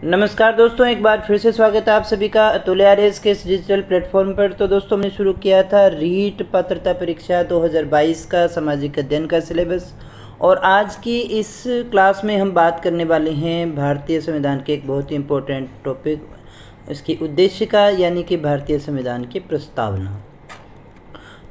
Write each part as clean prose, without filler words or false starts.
नमस्कार दोस्तों, एक बार फिर से स्वागत है आप सभी का अतुल आरएस के इस डिजिटल प्लेटफॉर्म पर। तो दोस्तों, हमने शुरू किया था रीट पात्रता परीक्षा 2022 का सामाजिक अध्ययन का सिलेबस, और आज की इस क्लास में हम बात करने वाले हैं भारतीय संविधान के एक बहुत ही इम्पोर्टेंट टॉपिक, इसकी उद्देशिका यानी कि भारतीय संविधान की प्रस्तावना।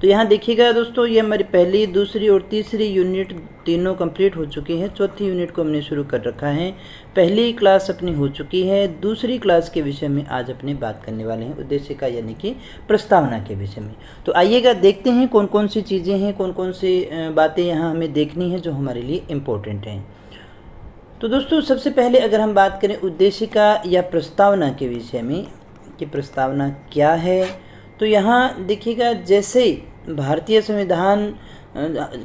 तो यहाँ देखिएगा दोस्तों, ये हमारी पहली, दूसरी और तीसरी यूनिट तीनों कंप्लीट हो चुकी हैं। चौथी यूनिट को हमने शुरू कर रखा है। पहली क्लास अपनी हो चुकी है। दूसरी क्लास के विषय में आज अपनी बात करने वाले हैं, उद्देशिका यानी कि प्रस्तावना के विषय में। तो आइएगा देखते हैं कौन कौन सी चीज़ें हैं, कौन कौन सी बातें यहाँ हमें देखनी है जो हमारे लिए इम्पोर्टेंट हैं। तो दोस्तों, सबसे पहले अगर हम बात करें उद्देशिका या प्रस्तावना के विषय में कि प्रस्तावना क्या है, तो यहाँ देखिएगा, जैसे भारतीय संविधान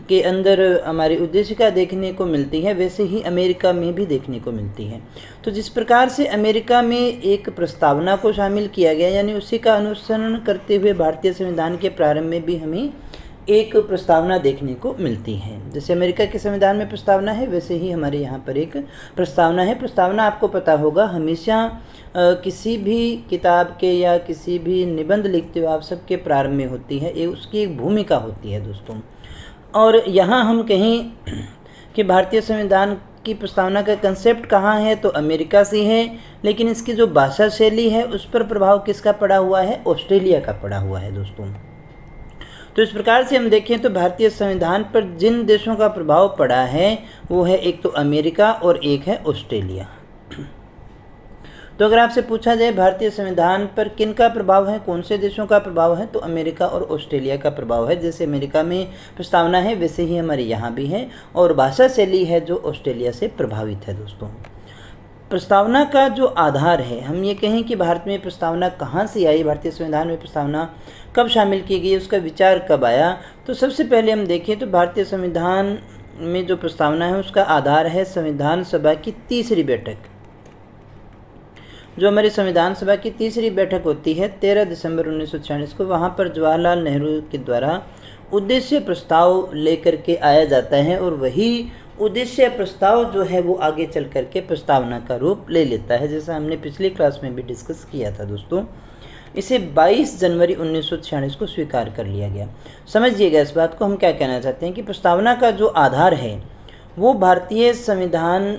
के अंदर हमारी उद्देशिका देखने को मिलती है, वैसे ही अमेरिका में भी देखने को मिलती है। तो जिस प्रकार से अमेरिका में एक प्रस्तावना को शामिल किया गया, यानी उसी का अनुसरण करते हुए भारतीय संविधान के प्रारंभ में भी हमें एक प्रस्तावना देखने को मिलती है। जैसे अमेरिका के संविधान में प्रस्तावना है, वैसे ही हमारे यहाँ पर एक प्रस्तावना है। प्रस्तावना आपको पता होगा, हमेशा किसी भी किताब के या किसी भी निबंध लिखते हुए आप सबके प्रारंभ में होती है, उसकी एक भूमिका होती है दोस्तों। और यहाँ हम कहें कि भारतीय संविधान की प्रस्तावना का कंसेप्ट कहाँ है, तो अमेरिका से है, लेकिन इसकी जो भाषा शैली है उस पर प्रभाव किसका पड़ा हुआ है? ऑस्ट्रेलिया का पड़ा हुआ है दोस्तों। तो इस प्रकार से हम देखें तो भारतीय संविधान पर जिन देशों का प्रभाव पड़ा है वो है एक तो अमेरिका और एक है ऑस्ट्रेलिया। तो अगर आपसे पूछा जाए भारतीय संविधान पर किन का प्रभाव है, कौन से देशों का प्रभाव है, तो अमेरिका और ऑस्ट्रेलिया का प्रभाव है। जैसे अमेरिका में प्रस्तावना है, वैसे ही हमारे यहाँ भी है, और भाषा शैली है जो ऑस्ट्रेलिया से प्रभावित है दोस्तों। प्रस्तावना का जो आधार है, हम ये कहें कि भारत में प्रस्तावना कहाँ से आई, भारतीय संविधान में प्रस्तावना कब शामिल की गई, उसका विचार कब आया, तो सबसे पहले हम देखें तो भारतीय संविधान में जो प्रस्तावना है उसका आधार है संविधान सभा की तीसरी बैठक। जो हमारी संविधान सभा की तीसरी बैठक होती है 13 दिसंबर 1946 को, वहाँ पर जवाहरलाल नेहरू के द्वारा उद्देश्य प्रस्ताव लेकर के आया जाता है, और वही उद्देश्य प्रस्ताव जो है वो आगे चल करके प्रस्तावना का रूप ले लेता है, जैसा हमने पिछली क्लास में भी डिस्कस किया था दोस्तों। इसे 22 जनवरी 1946 को स्वीकार कर लिया गया। समझिएगा इस बात को, हम क्या कहना चाहते हैं कि प्रस्तावना का जो आधार है वो भारतीय संविधान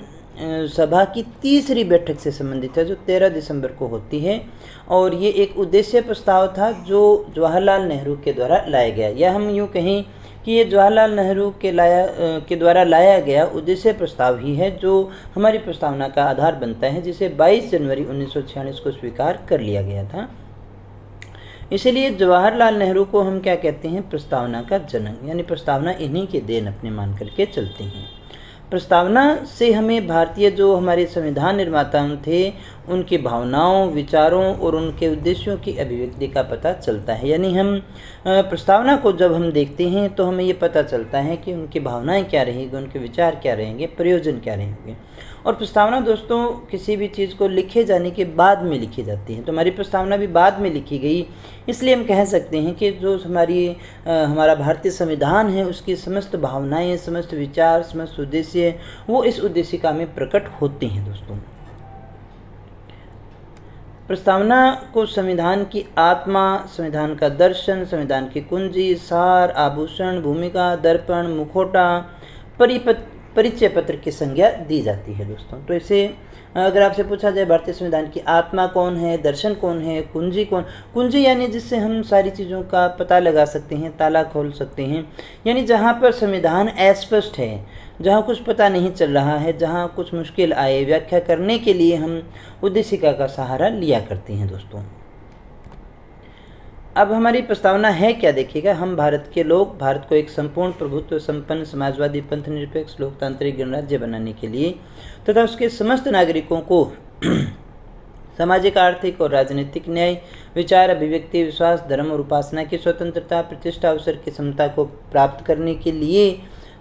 सभा की तीसरी बैठक से संबंधित है, जो 13 दिसंबर को होती है, और ये एक उद्देश्य प्रस्ताव था जो जवाहरलाल नेहरू के द्वारा लाया गया, या हम यूँ कहें कि ये जवाहरलाल नेहरू के द्वारा लाया गया उद्देश्य प्रस्ताव ही है जो हमारी प्रस्तावना का आधार बनता है, जिसे 22 जनवरी 1946 को स्वीकार कर लिया गया था। इसलिए जवाहरलाल नेहरू को हम क्या कहते हैं? प्रस्तावना का जनक, यानी प्रस्तावना इन्हीं के देन अपने मान करके चलते हैं। प्रस्तावना से हमें भारतीय जो हमारे संविधान निर्माता थे उनकी भावनाओं, विचारों और उनके उद्देश्यों की अभिव्यक्ति का पता चलता है। यानी हम प्रस्तावना को जब हम देखते हैं तो हमें ये पता चलता है कि उनकी भावनाएं क्या रहेंगी, उनके विचार क्या रहेंगे, प्रयोजन क्या रहेंगे। और प्रस्तावना दोस्तों किसी भी चीज़ को लिखे जाने के बाद में लिखी जाती है, तो हमारी प्रस्तावना भी बाद में लिखी गई, इसलिए हम कह सकते हैं कि जो हमारा भारतीय संविधान है उसकी समस्त भावनाएं, समस्त विचार, समस्त उद्देश्य वो इस उद्देशिका में प्रकट होते हैं दोस्तों। प्रस्तावना को संविधान की आत्मा, संविधान का दर्शन, संविधान की कुंजी, सार, आभूषण, भूमिका, दर्पण, मुखौटा, परिचय पत्र की संज्ञा दी जाती है दोस्तों। तो इसे अगर आपसे पूछा जाए भारतीय संविधान की आत्मा कौन है, दर्शन कौन है, कुंजी कौन, कुंजी यानी जिससे हम सारी चीज़ों का पता लगा सकते हैं, ताला खोल सकते हैं, यानी जहाँ पर संविधान अस्पष्ट है, जहाँ कुछ पता नहीं चल रहा है, जहाँ कुछ मुश्किल आए, व्याख्या करने के लिए हम उद्देशिका का सहारा लिया करते हैं दोस्तों। अब हमारी प्रस्तावना है क्या, देखिएगा। हम भारत के लोग भारत को एक संपूर्ण प्रभुत्व संपन्न समाजवादी पंथ निरपेक्ष लोकतांत्रिक गणराज्य बनाने के लिए तथा उसके समस्त नागरिकों को सामाजिक, आर्थिक और राजनीतिक न्याय, विचार, अभिव्यक्ति, विश्वास, धर्म और उपासना की स्वतंत्रता, प्रतिष्ठा, अवसर की समता को प्राप्त करने के लिए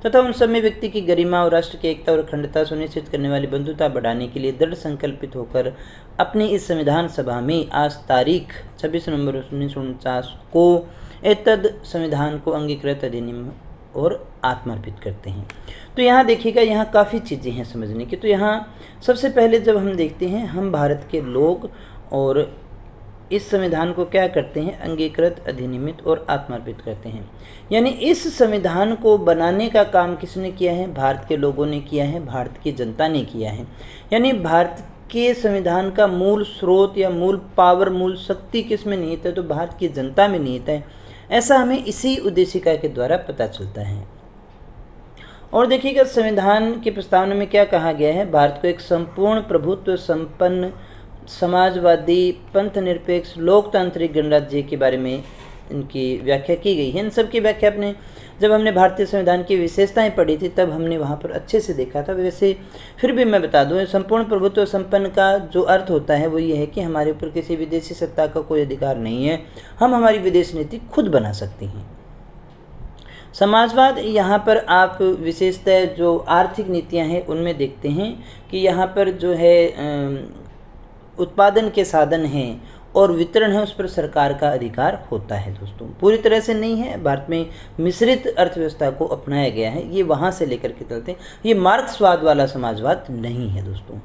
तथा उन सब में व्यक्ति की गरिमा और राष्ट्र की एकता और अखंडता सुनिश्चित करने वाली बंधुता बढ़ाने के लिए दृढ़ संकल्पित होकर अपनी इस संविधान सभा में आज तारीख 26 नवंबर 1949 को एतद संविधान को अंगीकृत अधिनियम और आत्मार्पित करते हैं। तो यहाँ देखिएगा, यहाँ काफ़ी चीज़ें हैं समझने की। तो यहाँ सबसे पहले जब हम देखते हैं, हम भारत के लोग और इस संविधान को क्या करते हैं, अंगीकृत, अधिनियमित और आत्मार्पित करते हैं। यानी इस संविधान को बनाने का काम किसने किया है, भारत के लोगों ने किया है, भारत की जनता ने किया है। यानी भारत के संविधान का मूल स्रोत या मूल पावर, मूल शक्ति किस में निहित है, तो भारत की जनता में निहित है। ऐसा हमें इसी उद्देशिका के द्वारा पता चलता है। और देखिएगा, संविधान की प्रस्तावना में क्या कहा गया है, भारत को एक संपूर्ण प्रभुत्व संपन्न समाजवादी पंथ निरपेक्ष लोकतांत्रिक गणराज्य के बारे में इनकी व्याख्या की गई है। इन सब की व्याख्या अपने जब हमने भारतीय संविधान की विशेषताएं पढ़ी थी तब हमने वहाँ पर अच्छे से देखा था। वैसे फिर भी मैं बता दूँ, संपूर्ण प्रभुत्व संपन्न का जो अर्थ होता है वो ये है कि हमारे ऊपर किसी विदेशी सत्ता का कोई अधिकार नहीं है, हम हमारी विदेश नीति खुद बना सकते हैं। समाजवाद, यहाँ पर आप विशेषतः जो आर्थिक नीतियाँ हैं उनमें देखते हैं कि यहाँ पर जो है उत्पादन के साधन हैं और वितरण है, उस पर सरकार का अधिकार होता है दोस्तों। पूरी तरह से नहीं है, भारत में मिश्रित अर्थव्यवस्था को अपनाया गया है, ये वहाँ से लेकर के चलते हैं। ये मार्क्सवाद वाला समाजवाद नहीं है दोस्तों।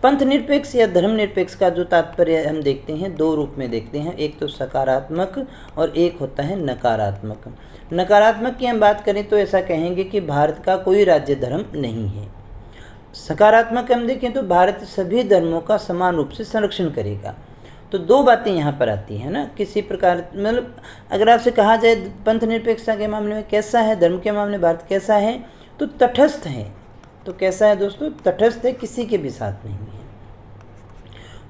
पंथ निरपेक्ष या धर्म निरपेक्ष का जो तात्पर्य हम देखते हैं, दो रूप में देखते हैं, एक तो सकारात्मक और एक होता है नकारात्मक। नकारात्मक की हम बात करें तो ऐसा कहेंगे कि भारत का कोई राज्य धर्म नहीं है। सकारात्मक हम देखें तो भारत सभी धर्मों का समान रूप से संरक्षण करेगा। तो दो बातें यहाँ पर आती हैं ना, किसी प्रकार, मतलब अगर आपसे कहा जाए पंथ निरपेक्षता के मामले में कैसा है, धर्म के मामले में भारत कैसा है, तो तटस्थ है। तो कैसा है दोस्तों, तटस्थ है, किसी के भी साथ नहीं है।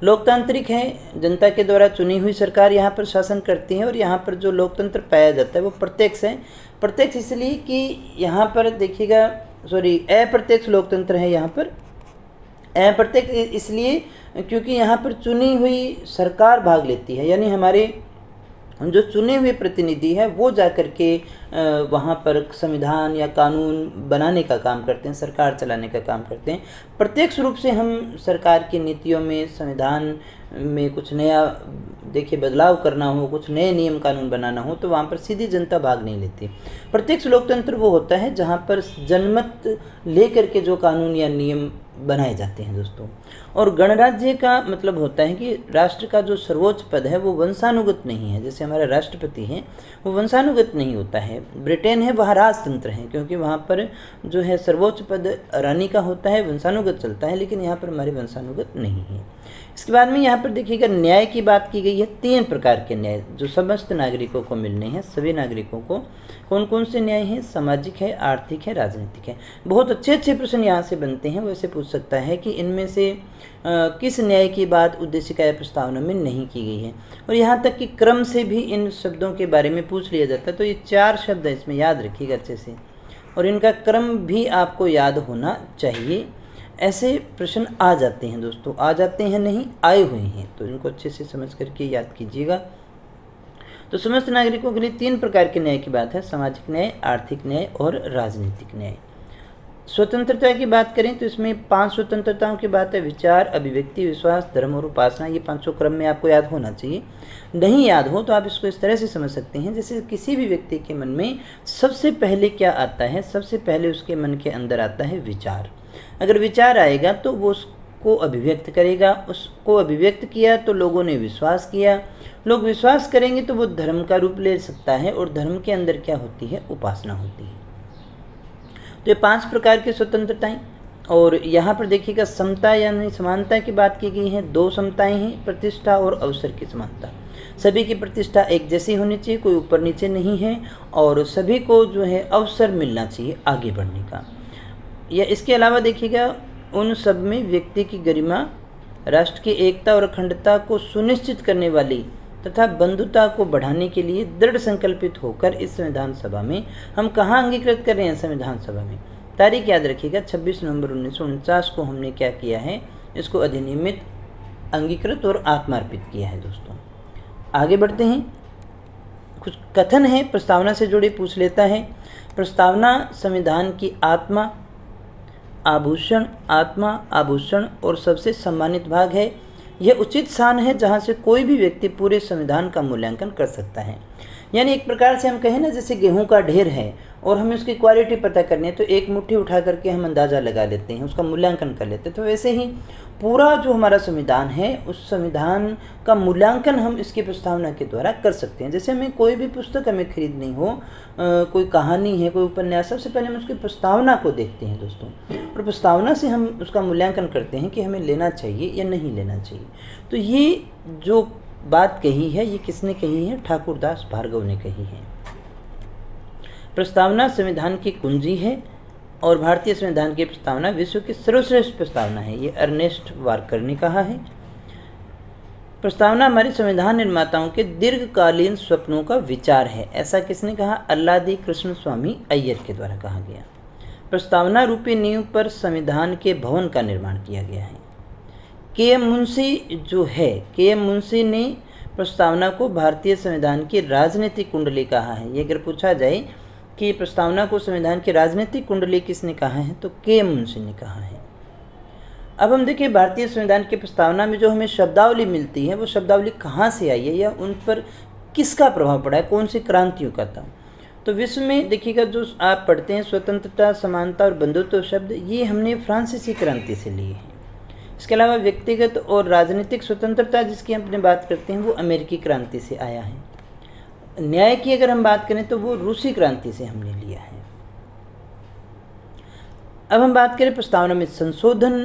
लोकतांत्रिक है, जनता के द्वारा चुनी हुई सरकार यहाँ पर शासन करती है और यहाँ पर जो लोकतंत्र पाया जाता है वो प्रत्यक्ष है। प्रत्यक्ष इसलिए कि यहाँ पर देखिएगा, अप्रत्यक्ष लोकतंत्र है यहाँ पर। अप्रत्यक्ष इसलिए क्योंकि यहाँ पर चुनी हुई सरकार भाग लेती है, यानी हमारे जो चुने हुए प्रतिनिधि है वो जाकर के वहाँ पर संविधान या कानून बनाने का काम करते हैं, सरकार चलाने का काम करते हैं। प्रत्यक्ष रूप से हम सरकार की नीतियों में, संविधान में कुछ नया देखिए बदलाव करना हो, कुछ नए नियम कानून बनाना हो, तो वहाँ पर सीधी जनता भाग नहीं लेती। प्रत्यक्ष लोकतंत्र वो होता है जहाँ पर जनमत लेकर के जो कानून या नियम बनाए जाते हैं दोस्तों। और गणराज्य का मतलब होता है कि राष्ट्र का जो सर्वोच्च पद है वो वंशानुगत नहीं है। जैसे हमारा राष्ट्रपति है वो वंशानुगत नहीं होता है। ब्रिटेन है वहाँ राजतंत्र है, क्योंकि वहाँ पर जो है सर्वोच्च पद रानी का होता है, वंशानुगत चलता है, लेकिन यहाँ पर हमारे वंशानुगत नहीं है। इसके बाद में यहाँ पर देखिएगा, न्याय की बात की गई है। 3 प्रकार के न्याय जो समस्त नागरिकों को मिलने हैं, सभी नागरिकों को। कौन कौन से न्याय हैं, सामाजिक है, आर्थिक है, राजनीतिक है। बहुत अच्छे अच्छे प्रश्न यहाँ से बनते हैं। वैसे पूछ सकता है कि इनमें से किस न्याय की बात उद्देशिका या प्रस्तावना में नहीं की गई है, और यहाँ तक कि क्रम से भी इन शब्दों के बारे में पूछ लिया जाता है। तो ये 4 शब्द है, इसमें याद रखिएगा अच्छे से, और इनका क्रम भी आपको याद होना चाहिए। ऐसे प्रश्न आ जाते हैं दोस्तों, आ जाते हैं नहीं, आए हुए हैं, तो इनको अच्छे से समझ करके याद कीजिएगा। तो समस्त नागरिकों के लिए 3 प्रकार के न्याय की बात है, सामाजिक न्याय, आर्थिक न्याय और राजनीतिक न्याय। स्वतंत्रता की बात करें तो इसमें 5 स्वतंत्रताओं की बात है, विचार, अभिव्यक्ति, विश्वास, धर्म और उपासना। ये 5 क्रम में आपको याद होना चाहिए। नहीं याद हो तो आप इसको इस तरह से समझ सकते हैं, जैसे किसी भी व्यक्ति के मन में सबसे पहले क्या आता है, सबसे पहले उसके मन के अंदर आता है विचार। अगर विचार आएगा तो वो उसको अभिव्यक्त करेगा, उसको अभिव्यक्त किया तो लोगों ने विश्वास किया, लोग विश्वास करेंगे तो वो धर्म का रूप ले सकता है, और धर्म के अंदर क्या होती है, उपासना होती है। तो ये 5 प्रकार की स्वतंत्रताएं। और यहाँ पर देखिएगा, समता यानी समानता की बात की गई है। 2 समताएं हैं, प्रतिष्ठा और अवसर की समानता। सभी की प्रतिष्ठा एक जैसी होनी चाहिए, कोई ऊपर नीचे नहीं है, और सभी को जो है अवसर मिलना चाहिए आगे बढ़ने का। या इसके अलावा देखिएगा, उन सब में व्यक्ति की गरिमा, राष्ट्र की एकता और अखंडता को सुनिश्चित करने वाली तथा बंधुता को बढ़ाने के लिए दृढ़ संकल्पित होकर इस संविधान सभा में हम कहाँ अंगीकृत कर रहे हैं, संविधान सभा में। तारीख याद रखिएगा, 26 नवंबर 1949 को हमने क्या किया है, इसको अधिनियमित, अंगीकृत और आत्मार्पित किया है दोस्तों। आगे बढ़ते हैं, कुछ कथन है प्रस्तावना से जुड़े, पूछ लेता है। प्रस्तावना संविधान की आत्मा, आभूषण, आत्मा, आभूषण और सबसे सम्मानित भाग है। यह उचित स्थान है जहाँ से कोई भी व्यक्ति पूरे संविधान का मूल्यांकन कर सकता है। यानी एक प्रकार से हम कहें ना, जैसे गेहूं का ढेर है और हमें उसकी क्वालिटी पता करनी है तो एक मुट्ठी उठा करके हम अंदाज़ा लगा लेते हैं, उसका मूल्यांकन कर लेते हैं। तो वैसे ही पूरा जो हमारा संविधान है, उस संविधान का मूल्यांकन हम इसकी प्रस्तावना के द्वारा कर सकते हैं। जैसे हमें कोई भी पुस्तक हमें खरीदनी हो, कोई कहानी है, कोई उपन्यास, सबसे पहले हम उसकी प्रस्तावना को देखते हैं दोस्तों, और प्रस्तावना से हम उसका मूल्यांकन करते हैं कि हमें लेना चाहिए या नहीं लेना चाहिए। तो ये जो बात कही है, ये किसने कही है? ठाकुरदास भार्गव ने कही है। प्रस्तावना संविधान की कुंजी है और भारतीय संविधान की प्रस्तावना विश्व की सर्वश्रेष्ठ प्रस्तावना है, ये अर्नेस्ट वार्कर ने कहा है। प्रस्तावना हमारे संविधान निर्माताओं के दीर्घकालीन स्वप्नों का विचार है, ऐसा किसने कहा? अल्लादी कृष्ण स्वामी अय्यर के द्वारा कहा गया। प्रस्तावना रूपी नींव पर संविधान के भवन का निर्माण किया गया है। के.एम. मुंशी ने प्रस्तावना को भारतीय संविधान की राजनीतिक कुंडली कहा है। ये अगर पूछा जाए कि प्रस्तावना को संविधान की राजनीतिक कुंडली किसने कहा है, तो के.एम. मुंशी ने कहा है। अब हम देखिए, भारतीय संविधान की प्रस्तावना में जो हमें शब्दावली मिलती है, वो शब्दावली कहाँ से आई है या उन पर किसका प्रभाव पड़ा है, कौन सी क्रांतियों का था। तो विश्व में देखिएगा, जो आप पढ़ते हैं स्वतंत्रता, समानता और बंधुत्व शब्द, ये हमने फ्रांसीसी क्रांति से लिए हैं। इसके अलावा व्यक्तिगत और राजनीतिक स्वतंत्रता जिसकी हम अपने बात करते हैं, वो अमेरिकी क्रांति से आया है। न्याय की अगर हम बात करें तो वो रूसी क्रांति से हमने लिया है। अब हम बात करें प्रस्तावना में संशोधन,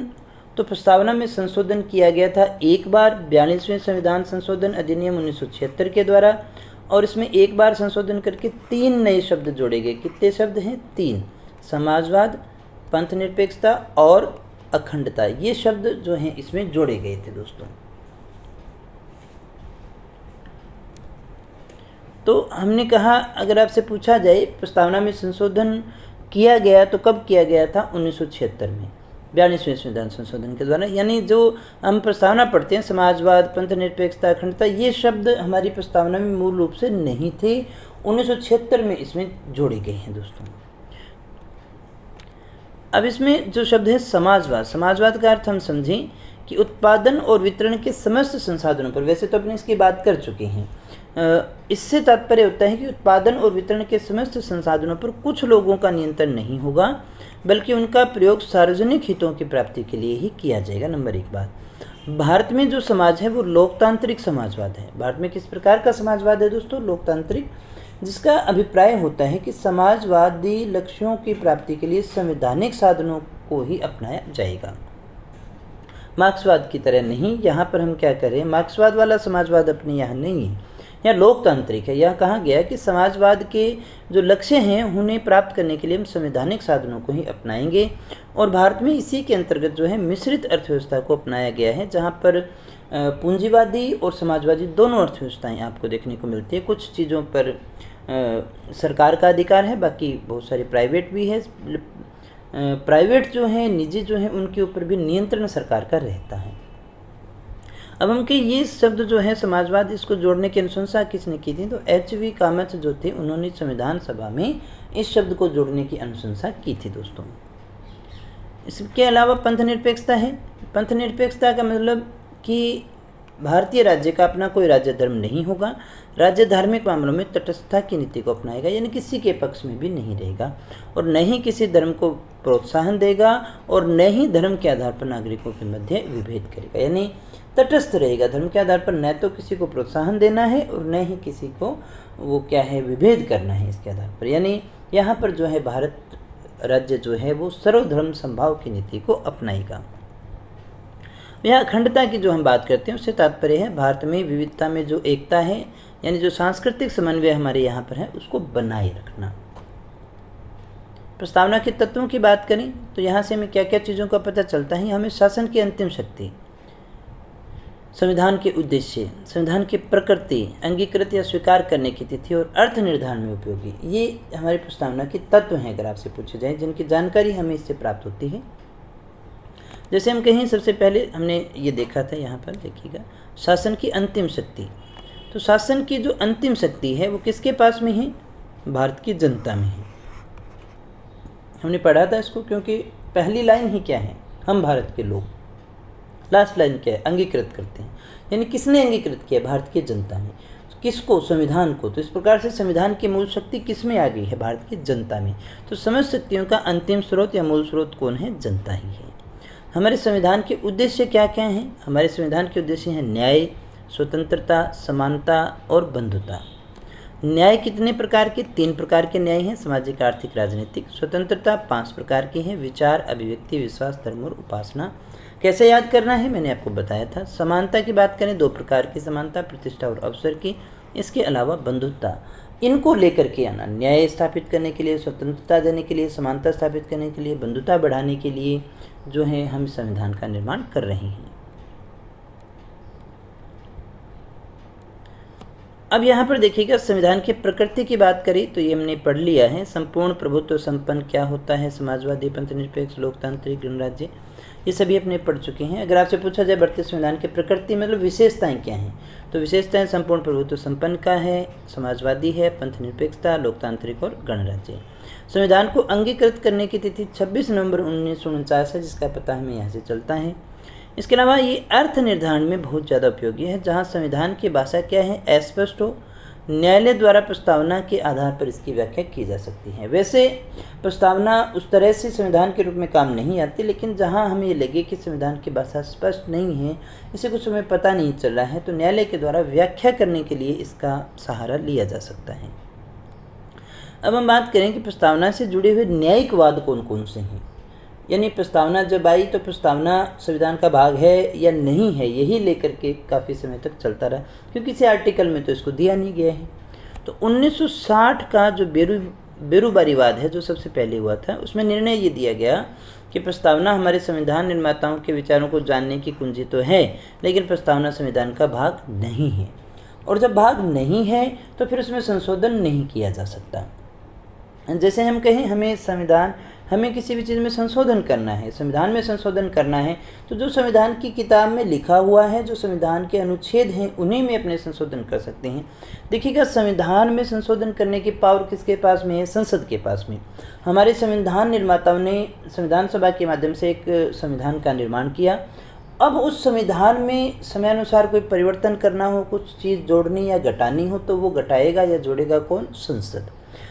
तो प्रस्तावना में संशोधन किया गया था एक बार 42वें संविधान संशोधन अधिनियम 1976 के द्वारा, और इसमें एक बार संशोधन करके 3 नए शब्द जोड़े गए। कितने शब्द हैं? 3। समाजवाद, पंथनिरपेक्षता और अखंडता, ये शब्द जो हैं इसमें जोड़े गए थे दोस्तों। तो हमने कहा, अगर आपसे पूछा जाए प्रस्तावना में संशोधन किया गया तो कब किया गया था? 1976 में 42वें संविधान संशोधन के द्वारा। यानी जो हम प्रस्तावना पढ़ते हैं, समाजवाद, पंथनिरपेक्षता, अखंडता, ये शब्द हमारी प्रस्तावना में मूल रूप से नहीं थे, 1976 में इसमें जोड़े गए हैं दोस्तों। अब इसमें जो शब्द है समाजवाद, समाजवाद का अर्थ हम समझें कि उत्पादन और वितरण के समस्त संसाधनों पर, वैसे तो अपने इसकी बात कर चुके हैं, इससे तात्पर्य होता है कि उत्पादन और वितरण के समस्त संसाधनों पर कुछ लोगों का नियंत्रण नहीं होगा, बल्कि उनका प्रयोग सार्वजनिक हितों की प्राप्ति के लिए ही किया जाएगा। नंबर 1 बात, भारत में जो समाज है वो लोकतांत्रिक समाजवाद है। भारत में किस प्रकार का समाजवाद है दोस्तों? लोकतांत्रिक, जिसका अभिप्राय होता है कि समाजवादी लक्ष्यों की प्राप्ति के लिए संवैधानिक साधनों को ही अपनाया जाएगा, मार्क्सवाद की तरह नहीं। यहाँ पर हम क्या करें, मार्क्सवाद वाला समाजवाद अपने यहाँ नहीं है, यहाँ लोकतांत्रिक है। यह कहा गया कि समाजवाद के जो लक्ष्य हैं उन्हें प्राप्त करने के लिए हम संवैधानिक साधनों को ही अपनाएंगे, और भारत में इसी के अंतर्गत जो है मिश्रित अर्थव्यवस्था को अपनाया गया है, जहाँ पर पूंजीवादी और समाजवादी दोनों अर्थव्यवस्थाएं आपको देखने को मिलती है। कुछ चीज़ों पर सरकार का अधिकार है, बाकी बहुत सारे प्राइवेट भी है। प्राइवेट जो हैं, निजी जो हैं, उनके ऊपर भी नियंत्रण सरकार का रहता है। अब हम कि ये शब्द जो है समाजवाद, इसको जोड़ने की अनुशंसा किसने की थी? तो H.V. कामत जो थे, उन्होंने संविधान सभा में इस शब्द को जोड़ने की अनुशंसा की थी दोस्तों। इसके अलावा पंथनिरपेक्षता है। पंथनिरपेक्षता का मतलब कि भारतीय राज्य का अपना कोई राज्य धर्म नहीं होगा, राज्य धार्मिक मामलों में तटस्थता की नीति को अपनाएगा, यानी किसी के पक्ष में भी नहीं रहेगा, और न ही किसी धर्म को प्रोत्साहन देगा, और न ही धर्म के आधार पर नागरिकों के मध्य विभेद करेगा। यानी तटस्थ रहेगा, धर्म के आधार पर न तो किसी को प्रोत्साहन देना है और न ही किसी को वो क्या है विभेद करना है इसके आधार पर। यानी यहाँ पर जो है भारत राज्य जो है वो सर्वधर्म संभाव की नीति को अपनाएगा। यहाँ अखंडता की जो हम बात करते हैं उससे तात्पर्य है भारत में विविधता में जो एकता है, यानी जो सांस्कृतिक समन्वय हमारे यहाँ पर है उसको बनाए रखना। प्रस्तावना के तत्वों की बात करें तो यहाँ से हमें क्या क्या चीज़ों का पता चलता है। हमें शासन की अंतिम शक्ति, संविधान के उद्देश्य, संविधान की प्रकृति, अंगीकृत या स्वीकार करने की तिथि और अर्थ निर्धारण में उपयोगी, ये हमारी प्रस्तावना के तत्व हैं अगर आपसे पूछे जाए, जिनकी जानकारी हमें इससे प्राप्त होती है। जैसे हम कहें, सबसे पहले हमने ये देखा था, यहाँ पर देखिएगा, शासन की अंतिम शक्ति। तो शासन की जो अंतिम शक्ति है वो किसके पास में है? भारत की जनता में है। हमने पढ़ा था इसको, क्योंकि पहली लाइन ही क्या है? हम भारत के लोग। लास्ट लाइन क्या है? अंगीकृत करते हैं। यानी किसने अंगीकृत किया? भारत की जनता ने। किसको? संविधान को। तो इस प्रकार से संविधान की मूल शक्ति किस में आ गई है? भारत की जनता में। तो समस्त शक्तियों का अंतिम स्रोत या मूल स्रोत कौन है? जनता ही है। हमारे संविधान के उद्देश्य क्या क्या हैं? हमारे संविधान के उद्देश्य हैं न्याय, स्वतंत्रता, समानता और बंधुता। न्याय कितने प्रकार के? 3 प्रकार के न्याय हैं, सामाजिक, आर्थिक, राजनीतिक। स्वतंत्रता 5 प्रकार की है, विचार, अभिव्यक्ति, विश्वास, धर्म और उपासना। कैसे याद करना है मैंने आपको बताया था। समानता की बात करें, 2 प्रकार की समानता, प्रतिष्ठा और अवसर की। इसके अलावा बंधुता, इनको लेकर के आना, न्याय स्थापित करने के लिए, स्वतंत्रता देने के लिए, समानता स्थापित करने के लिए, बंधुता बढ़ाने के लिए जो है हम संविधान का निर्माण कर रहे हैं। अब यहाँ पर देखिएगा, संविधान की प्रकृति की बात करें तो ये हमने पढ़ लिया है। संपूर्ण प्रभुत्व संपन्न क्या होता है? समाजवादी, पंथनिरपेक्ष, लोकतांत्रिक, गणराज्य, ये सभी अपने पढ़ चुके हैं। अगर आपसे पूछा जाए भारतीय संविधान की प्रकृति मतलब विशेषताएं क्या हैं, तो विशेषताएं संपूर्ण प्रभुत्व संपन्न का है, समाजवादी है, पंथनिरपेक्षता, लोकतांत्रिक और गणराज्य। संविधान को अंगीकृत करने की तिथि 26 नवंबर 1949 है, जिसका पता हमें यहाँ से चलता है। इसके अलावा ये अर्थ निर्धारण में बहुत ज़्यादा उपयोगी है, जहाँ संविधान की भाषा क्या है? अस्पष्ट हो, न्यायालय द्वारा प्रस्तावना के आधार पर इसकी व्याख्या की जा सकती है। वैसे प्रस्तावना उस तरह से संविधान के रूप में काम नहीं आती, लेकिन जहाँ हमें ये लगे कि संविधान की भाषा स्पष्ट नहीं है, इसे कुछ हमें पता नहीं चल रहा है, तो न्यायालय के द्वारा व्याख्या करने के लिए इसका सहारा लिया जा सकता है। अब हम बात करें कि प्रस्तावना से जुड़े हुए न्यायिक वाद कौन कौन से हैं। यानी प्रस्तावना जब आई तो प्रस्तावना संविधान का भाग है या नहीं है, यही लेकर के काफ़ी समय तक चलता रहा, क्योंकि किसी आर्टिकल में तो इसको दिया नहीं गया है। तो 1960 का जो बेरुबारीवाद है, जो सबसे पहले हुआ था, उसमें निर्णय ये दिया गया कि प्रस्तावना हमारे संविधान निर्माताओं के विचारों को जानने की कुंजी तो है, लेकिन प्रस्तावना संविधान का भाग नहीं है। और जब भाग नहीं है तो फिर उसमें संशोधन नहीं किया जा सकता। जैसे हम कहें हमें किसी भी चीज़ में संशोधन करना है, संविधान में संशोधन करना है, तो जो संविधान की किताब में लिखा हुआ है, जो संविधान के अनुच्छेद हैं, उन्हीं में अपने संशोधन कर सकते हैं। देखिएगा, संविधान में संशोधन करने की पावर किसके पास में है? संसद के पास में। हमारे संविधान निर्माताओं ने संविधान सभा के माध्यम से एक संविधान का निर्माण किया। अब उस संविधान में समयानुसार कोई परिवर्तन करना हो, कुछ चीज़ जोड़नी या घटानी हो, तो वो घटाएगा या जोड़ेगा कौन? संसद।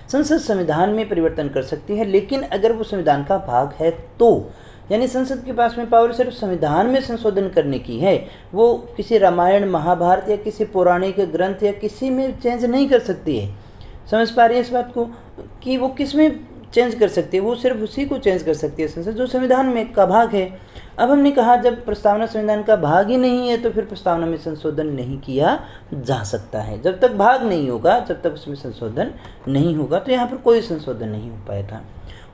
संसद संविधान में परिवर्तन कर सकती है, लेकिन अगर वो संविधान का भाग है तो, यानी संसद के पास में पावर सिर्फ संविधान में संशोधन करने की है, वो किसी रामायण, महाभारत या किसी पौराणिक ग्रंथ या किसी में चेंज नहीं कर सकती है। समझ पा रही है इस बात को कि वो किस में चेंज कर सकती है? वो सिर्फ उसी को चेंज कर सकती है संसद, जो संविधान में का भाग है। अब हमने कहा जब प्रस्तावना संविधान का भाग ही नहीं है तो फिर प्रस्तावना में संशोधन नहीं किया जा सकता है। जब तक भाग नहीं होगा, जब तक उसमें संशोधन नहीं होगा, तो यहाँ पर कोई संशोधन नहीं हो पाया था।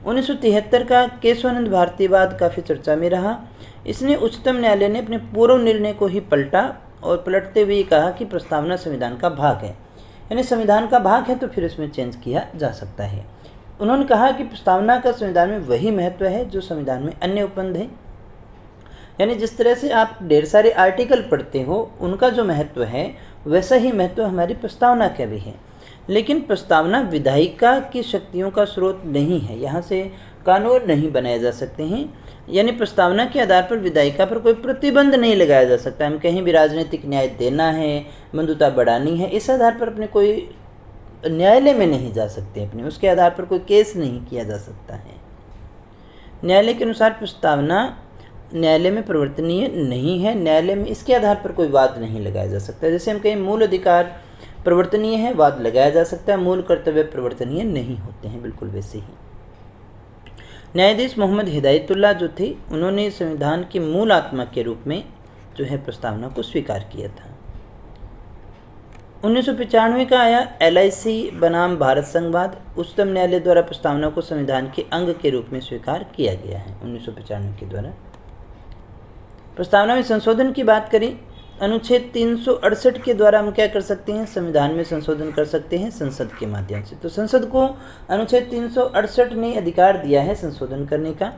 1973 का केशवानंद भारतीवाद काफ़ी चर्चा में रहा। इसने उच्चतम न्यायालय ने अपने पूर्व निर्णय को ही पलटा और पलटते हुए कहा कि प्रस्तावना संविधान का भाग है, यानी संविधान का भाग है तो फिर इसमें चेंज किया जा सकता है। उन्होंने कहा कि प्रस्तावना का संविधान में वही महत्व है जो संविधान में अन्य उपबंध है। यानी जिस तरह से आप ढेर सारे आर्टिकल पढ़ते हो, उनका जो महत्व है वैसा ही महत्व हमारी प्रस्तावना का भी है। लेकिन प्रस्तावना विधायिका की शक्तियों का स्रोत नहीं है, यहाँ से कानून नहीं बनाए जा सकते हैं। यानी प्रस्तावना के आधार पर विधायिका पर कोई प्रतिबंध नहीं लगाया जा सकता। हम कहीं भी राजनीतिक न्याय देना है, बंधुता बढ़ानी है, इस आधार पर अपने कोई न्यायालय में नहीं जा सकते, अपने उसके आधार पर कोई केस नहीं किया जा सकता है। न्यायालय के अनुसार प्रस्तावना न्यायालय में परिवर्तनीय नहीं है, न्यायालय में इसके आधार पर कोई वाद नहीं लगाया जा सकता। जैसे हम कहें मूल अधिकार परिवर्तनीय है, वाद लगाया जा सकता है, मूल कर्तव्य परिवर्तनीय नहीं होते हैं, बिल्कुल वैसे ही। न्यायाधीश मोहम्मद हिदायतुल्लाह जो थे, उन्होंने संविधान की मूल आत्मा के रूप में जो है प्रस्तावना को स्वीकार किया था। 1995 का आया LIC बनाम भारत संघवाद। उच्चतम न्यायालय द्वारा प्रस्तावना को संविधान के अंग के रूप में स्वीकार किया गया है 1995 के द्वारा। प्रस्तावना में संशोधन की बात करें, अनुच्छेद 368 के द्वारा हम क्या कर सकते हैं? संविधान में संशोधन कर सकते हैं संसद के माध्यम से। तो संसद को अनुच्छेद 368 ने अधिकार दिया है संशोधन करने का।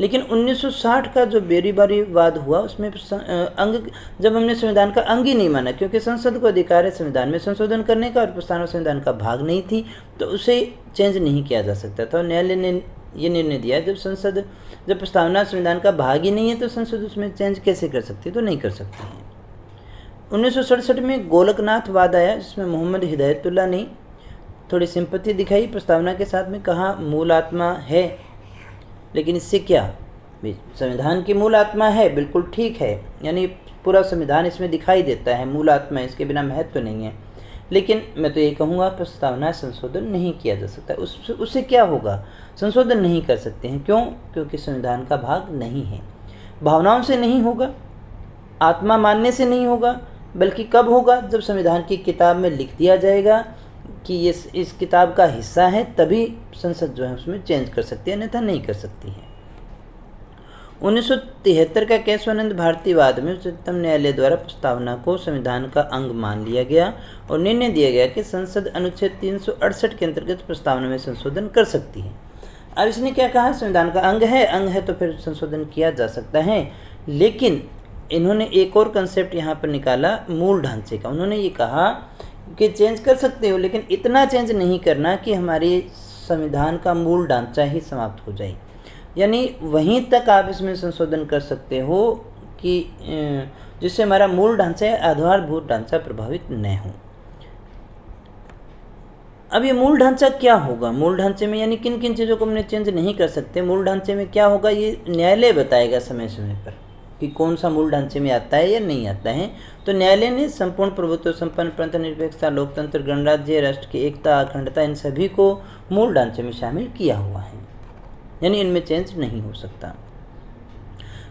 लेकिन 1960 का जो बेरुबारीवाद हुआ, उसमें जब हमने संविधान का अंग ही नहीं माना, क्योंकि संसद को अधिकार है संविधान में संशोधन करने का और प्रस्तावना संविधान का भाग नहीं थी, तो उसे चेंज नहीं किया जा सकता था। न्यायालय ने ये निर्णय दिया जब प्रस्तावना संविधान का भाग ही नहीं है तो संसद उसमें चेंज कैसे कर सकती है? तो नहीं कर सकती है। 1967 में गोलकनाथ वाद आया, जिसमें मोहम्मद हिदायतुल्लाह ने थोड़ी सिंपैथी दिखाई प्रस्तावना के साथ में, कहा मूल आत्मा है, लेकिन इससे क्या, संविधान की मूल आत्मा है, बिल्कुल ठीक है, यानी पूरा संविधान इसमें दिखाई देता है, मूल आत्मा है, इसके बिना महत्व नहीं है, लेकिन मैं तो ये कहूँगा प्रस्तावना संशोधन नहीं किया जा सकता। उससे क्या होगा, संशोधन नहीं कर सकते हैं, क्यों, क्योंकि संविधान का भाग नहीं है। भावनाओं से नहीं होगा, आत्मा मानने से नहीं होगा, बल्कि कब होगा, जब संविधान की किताब में लिख दिया जाएगा कि ये इस किताब का हिस्सा है, तभी संसद जो है उसमें चेंज कर सकती है, अन्यथा नहीं कर सकती है। 1973 का केशवानंद भारतीवाद में उच्चतम न्यायालय द्वारा प्रस्तावना को संविधान का अंग मान लिया गया और निर्णय दिया गया कि संसद अनुच्छेद 368 के अंतर्गत प्रस्तावना में संशोधन कर सकती है। अब इसने क्या कहा, संविधान का अंग है तो फिर संशोधन किया जा सकता है, लेकिन इन्होंने एक और कंसेप्ट यहाँ पर निकाला मूल ढांचे का। उन्होंने ये कहा कि चेंज कर सकते हो, लेकिन इतना चेंज नहीं करना कि हमारे संविधान का मूल ढांचा ही समाप्त हो जाए, यानी वहीं तक आप इसमें संशोधन कर सकते हो कि जिससे हमारा मूल ढांचा, आधारभूत ढांचा प्रभावित न हो। अब ये मूल ढांचा क्या होगा, मूल ढांचे में यानी किन किन चीज़ों को हमने चेंज नहीं कर सकते, मूल ढांचे में क्या होगा, ये न्यायालय बताएगा समय समय पर कि कौन सा मूल ढांचे में आता है या नहीं आता है। तो न्यायालय ने संपूर्ण प्रभुत्व संपन्न परंतु निरपेक्षता, लोकतंत्र, गणराज्य, राष्ट्र की एकता, अखंडता, इन सभी को मूल ढांचे में शामिल किया हुआ है, यानी इनमें चेंज नहीं हो सकता।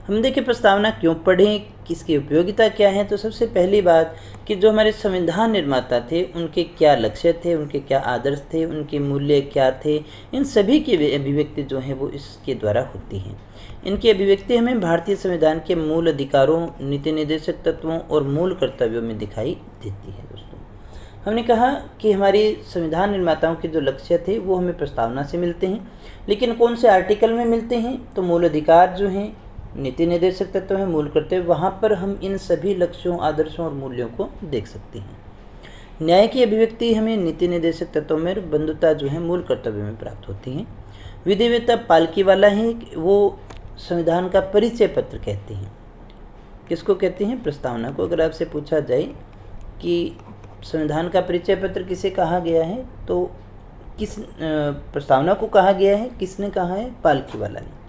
हम देखें प्रस्तावना क्यों पढ़ें, किसकी उपयोगिता क्या है। तो सबसे पहली बात कि जो हमारे संविधान निर्माता थे उनके क्या लक्ष्य थे, उनके क्या आदर्श थे, उनके मूल्य क्या थे, इन सभी की अभिव्यक्ति जो है वो इसके द्वारा होती है। इनकी अभिव्यक्ति हमें भारतीय संविधान के मूल अधिकारों, नीति निर्देशक तत्वों और मूल कर्तव्यों में दिखाई देती है। दोस्तों, हमने कहा कि हमारे संविधान निर्माताओं के जो लक्ष्य थे वो हमें प्रस्तावना से मिलते हैं, लेकिन कौन से आर्टिकल में मिलते हैं, तो मूल अधिकार जो हैं, नीति निर्देशक तत्व हैं, मूल कर्तव्य, वहाँ पर हम इन सभी लक्ष्यों, आदर्शों और मूल्यों को देख सकते हैं। न्याय की अभिव्यक्ति हमें नीति निर्देशक तत्वों में, बंधुता जो है मूल कर्तव्य में प्राप्त होती है। विधिवेत्ता पालकी वाला है, वो संविधान का परिचय पत्र कहते हैं। किसको कहते हैं, प्रस्तावना को। अगर आपसे पूछा जाए कि संविधान का परिचय पत्र किसे कहा गया है, तो किस प्रस्तावना को कहा गया है, किसने कहा है, पालकी वाला ने।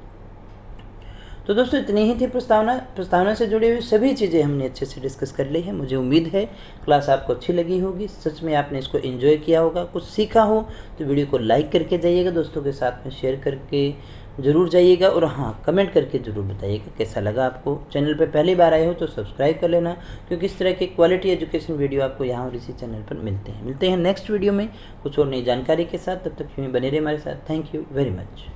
तो दोस्तों इतनी ही थी प्रस्तावना से जुड़ी हुई सभी चीज़ें हमने अच्छे से डिस्कस कर ली है। मुझे उम्मीद है क्लास आपको अच्छी लगी होगी, सच में आपने इसको एंजॉय किया होगा, कुछ सीखा हो तो वीडियो को लाइक करके जाइएगा, दोस्तों के साथ में शेयर करके ज़रूर जाइएगा, और हाँ, कमेंट करके ज़रूर बताइएगा कैसा लगा आपको। चैनल पर पहली बार आए हो तो सब्सक्राइब कर लेना, क्योंकि इस तरह के क्वालिटी एजुकेशन वीडियो आपको यहाँ और इसी चैनल पर मिलते हैं नेक्स्ट वीडियो में कुछ और नई जानकारी के साथ। तब तक यूँ ही बने रहे हमारे साथ। Thank you very much.